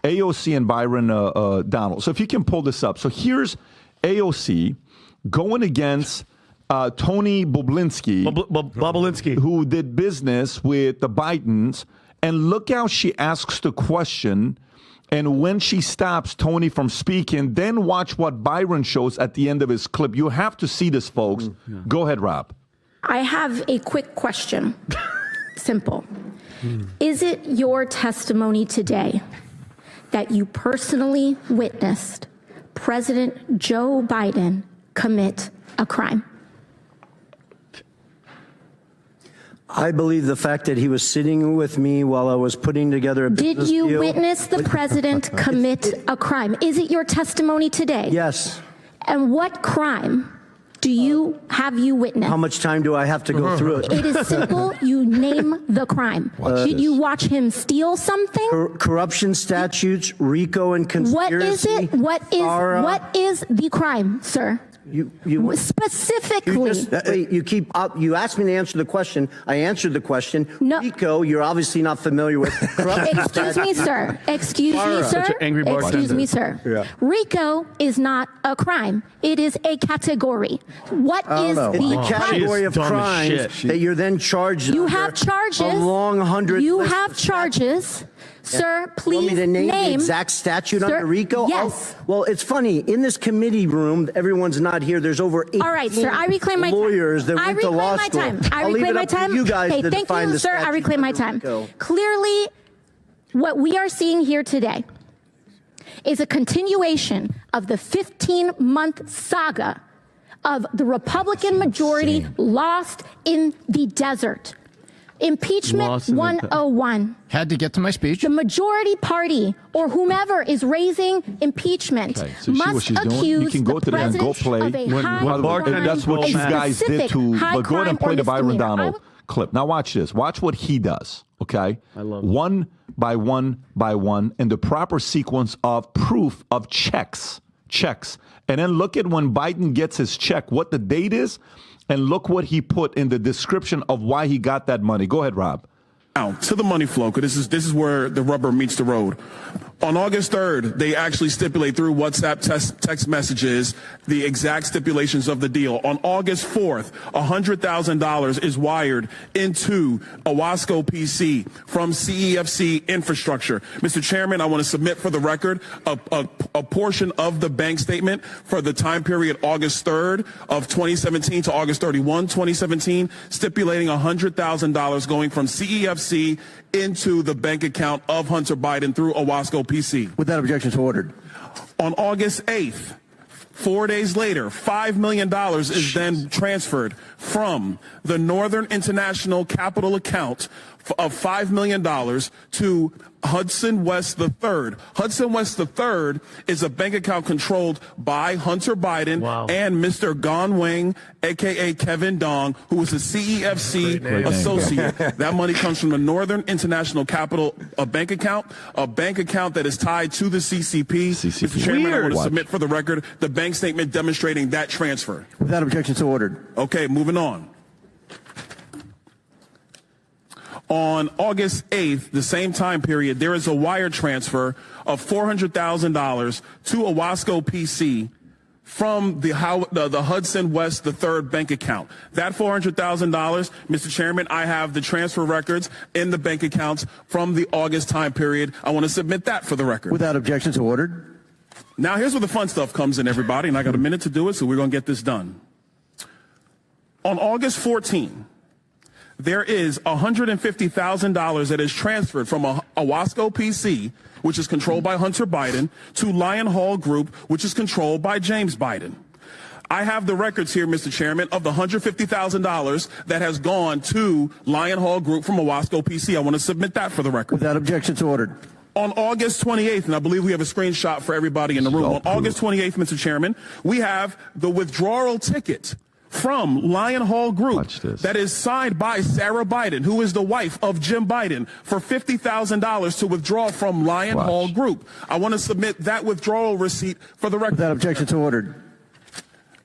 AOC and Byron Donald. So if you can pull this up. So here's AOC going against Tony Bobulinski, who did business with the Bidens. And look how she asks the question. And when she stops Tony from speaking, then watch what Byron shows at the end of his clip. You have to see this, folks. Yeah. Go ahead, Rob. I have a quick question. Simple. Is it your testimony today that you personally witnessed President Joe Biden commit a crime? I believe the fact that he was sitting with me while I was putting together a business deal. Did you witness the president commit a crime? Is it your testimony today? Yes. And what crime have you witnessed? How much time do I have to go through it? It is simple. You name the crime. Did you watch him steal something? Corruption statutes, RICO and conspiracy. What is it? What is the crime, sir? You specifically. You asked me to answer the question. I answered the question. No. RICO, you're obviously not familiar with. Excuse me, sir. Excuse me, sir. Excuse me, sir. Yeah. RICO is not a crime. It is a category. What is the It's a category of crimes that you're then charged. You have charges. A long 100. You have charges. Sir, please want me to name the exact statute under RICO? Yes. Oh, well, it's funny. In this committee room, everyone's not here. There's over 18 all right, sir. I reclaim my lawyers that went to law school. I reclaim my time. You guys okay, thank you, sir. I reclaim my time. Clearly, what we are seeing here today is a continuation of the 15-month saga of the majority lost in the desert. Impeachment 101. Had to get to my speech. The majority party or whomever is raising impeachment must accuse the president of a high crime. That's what you guys did to. But go ahead and play the Byron Donald clip. Now watch this. Watch what he does. Okay, I love it. One by one, in the proper sequence of proof of checks, and then look at when Biden gets his check, what the date is. And look what he put in the description of why he got that money. Go ahead, Rob. Now, to the money flow, because this is where the rubber meets the road. On August 3rd, they actually stipulate through WhatsApp text messages the exact stipulations of the deal. On August 4th, $100,000 is wired into Owasco PC from CEFC Infrastructure. Mr. Chairman, I want to submit for the record a portion of the bank statement for the time period August 3rd of 2017 to August 31, 2017, stipulating $100,000 going from CEFC into the bank account of Hunter Biden through Owasco PC. With that objection, so ordered. On August 8th, 4 days later, $5 million is then transferred from the Northern International Capital account of $5 million to Hudson West III. Hudson West III is a bank account controlled by Hunter Biden and Mr. Gong Wang, a.k.a. Kevin Dong, who was a CEFC associate. That money comes from the Northern International Capital bank account that is tied to the CCP. Mr. Chairman, I want to submit for the record the bank statement demonstrating that transfer. Without objection, so ordered. Okay, moving on. On August 8th, the same time period, there is a wire transfer of $400,000 to Owasco PC from the Hudson West III bank account. That $400,000, Mr. Chairman, I have the transfer records in the bank accounts from the August time period. I want to submit that for the record. Without objection, so ordered. Now, here's where the fun stuff comes in, everybody, and I got a minute to do it, so we're going to get this done. On August 14th, there is $150,000 that is transferred from Owasco PC, which is controlled by Hunter Biden, to Lion Hall Group, which is controlled by James Biden. I have the records here, Mr. Chairman, of the $150,000 that has gone to Lion Hall Group from Owasco PC. I want to submit that for the record. Without objection, so ordered. On August 28th, and I believe we have a screenshot for everybody in the room. On August 28th, Mr. Chairman, we have the withdrawal ticket from Lion Hall Group that is signed by Sarah Biden, who is the wife of Jim Biden, for $50,000 to withdraw from Lion Hall Group. I want to submit that withdrawal receipt for the record. Without objection, so ordered.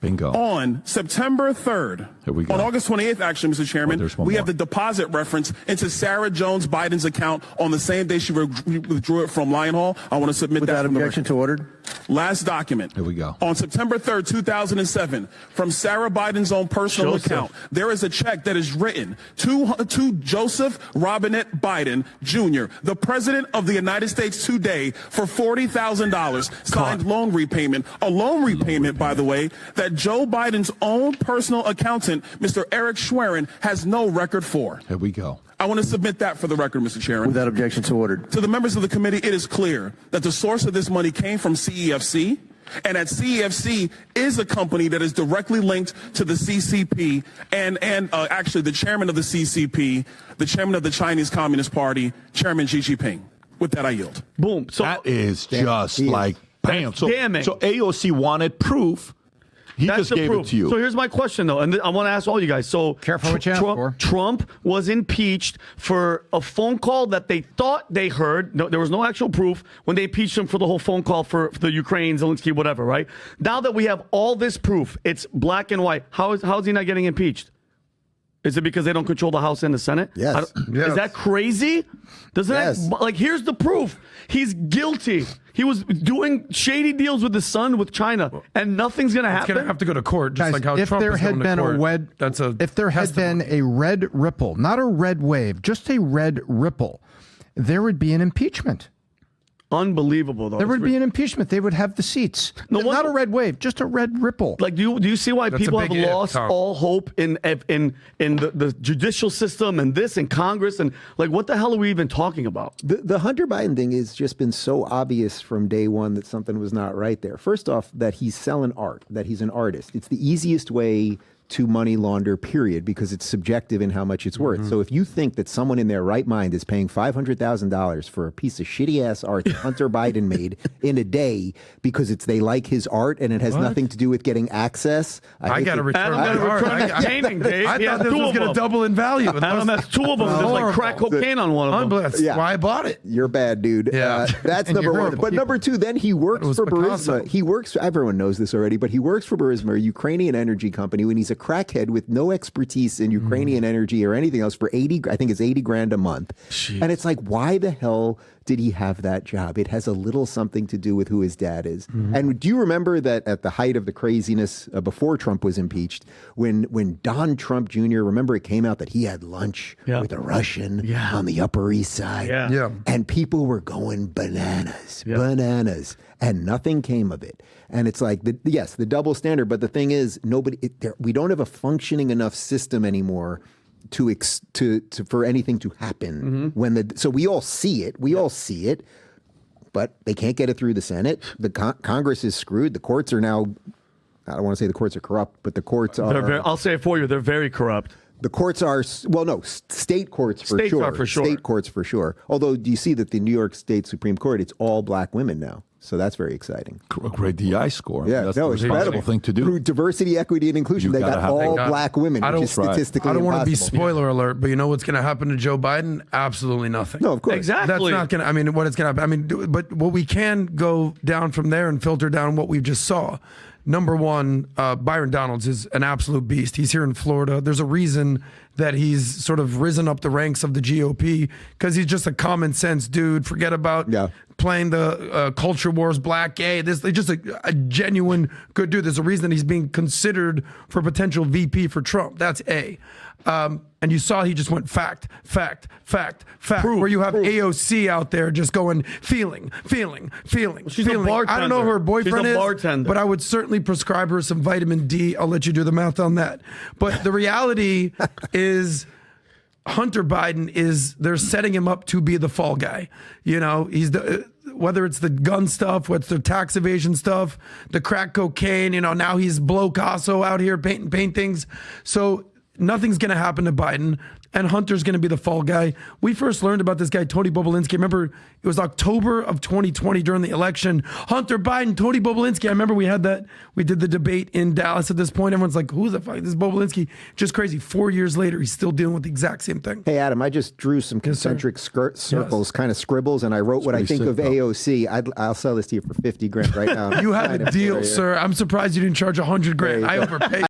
Bingo. On September 3rd, Here we go. on August 28th, actually, Mr. Chairman, we have the deposit reference into Sarah Jones Biden's account on the same day she withdrew it from Lion Hall. I want to submit Without that. objection to order. Last document. Here we go. On September 3rd, 2007, from Sarah Biden's own personal account, there is a check that is written to Joseph Robinette Biden, Jr., the President of the United States today, for $40,000, signed loan repayment. A loan repayment, by the way, that Joe Biden's own personal accountant, Mr. Eric Schwerin, has no record for. Here we go. I want to submit that for the record, Mr. Chairman. Without objection to order. To the members of the committee, it is clear that the source of this money came from CEFC, and that CEFC is a company that is directly linked to the CCP and actually the chairman of the CCP, the chairman of the Chinese Communist Party, Chairman Xi Jinping. With that, I yield. Boom. So That is just like bam. So damning. So AOC wanted proof. He that's just gave proof. it to you. So here's my question, though, and I want to ask all you guys. So Careful what you ask for. Trump was impeached for a phone call that they thought they heard. No, there was no actual proof when they impeached him for the whole phone call for the Ukraine, Zelensky, whatever, right? Now that we have all this proof, it's black and white. How is he not getting impeached? Is it because they don't control the House and the Senate? Yes. Is that crazy? Doesn't that, like, here's the proof. He's guilty. He was doing shady deals with his son with China, and nothing's going to happen. It's going to have to go to court, just Guys, like how if Trump there is had going been to court. if there had been a red ripple, not a red wave, just a red ripple, there would be an impeachment. Unbelievable, though. There would be an impeachment. They would have the seats. No Not wonder- a red wave, just a red ripple. Like, do you see why That's a people have big if, lost Tom. all hope in the judicial system and this and Congress and like what the hell are we even talking about? The Hunter Biden thing has just been so obvious from day one that something was not right there. First off, that he's selling art, that he's an artist. It's the easiest way to money launder, period, because it's subjective in how much it's worth. So if you think that someone in their right mind is paying $500,000 for a piece of shitty ass art that Hunter Biden made in a day because they like his art and it has nothing to do with getting access, I got to return Adam my art. return the painting, Dave. I He thought has this two was of going to them. double in value. Adam has two of them. There's like crack cocaine on one of them. Unbelievable. That's why I bought it. you're bad, dude. Yeah. That's And number you're one. hurting But number two, then he works was for Picasso. Burisma. He works, everyone knows this already, but he works for Burisma, a Ukrainian energy company, when he's a crackhead with no expertise in Ukrainian energy or anything else for 80, I think it's 80 grand a month. Jeez. And it's like, why the hell did he have that job? It has a little something to do with who his dad is. And do you remember that at the height of the craziness before Trump was impeached, when Don Trump Jr., remember it came out that he had lunch with a Russian on the Upper East Side? Yeah. And people were going bananas, and nothing came of it. And it's like, yes, the double standard. But the thing is, we don't have a functioning enough system anymore for anything to happen. So we all see it, but they can't get it through the Senate. The Congress is screwed. The courts are now, I don't want to say the courts are corrupt, but the courts are. I'll say it for you. They're very corrupt. The courts are, state courts for States sure. are for sure. State courts for sure. Although, do you see that the New York State Supreme Court, it's all black women now. So that's very exciting. A great DI score. I mean, Yeah, that's no, the it's responsible incredible. thing to do. Through diversity, equity, and inclusion, You they gotta got have- all Thank God. black women, I which is don't- statistically I don't want to be impossible. spoiler alert, but you know what's going to happen to Joe Biden? Absolutely nothing. No, of course. Exactly. That's not going to, I mean, what it's going to happen. I mean, but what we can go down from there and filter down what we just saw. Number one, Byron Donalds is an absolute beast. He's here in Florida. There's a reason that he's sort of risen up the ranks of the GOP because he's just a common sense dude. Forget about playing the culture wars, black, gay. This is just a genuine good dude. There's a reason he's being considered for potential VP for Trump. That's A. And you saw he just went fact, where you have AOC out there just going feeling. She's a bartender. I don't know who her boyfriend She's a is, bartender. but I would certainly prescribe her some vitamin D. I'll let you do the math on that. But the reality is Hunter Biden they're setting him up to be the fall guy. You know, he's whether it's the gun stuff, what's the tax evasion stuff, the crack cocaine, now he's Blow Casso out here painting paintings. So nothing's going to happen to Biden. and Hunter's going to be the fall guy. We first learned about this guy, Tony Bobulinski. Remember, it was October of 2020 during the election. Hunter Biden, Tony Bobulinski. I remember we did the debate in Dallas at this point. Everyone's like, who's the fuck? This is Bobulinski. Just crazy. 4 years later, he's still dealing with the exact same thing. Hey, Adam, I just drew some concentric circles, kind of scribbles, and I wrote what I think of AOC. I'll sell this to you for $50,000 right now. You have a deal, sir. I'm surprised you didn't charge $100,000. I overpaid.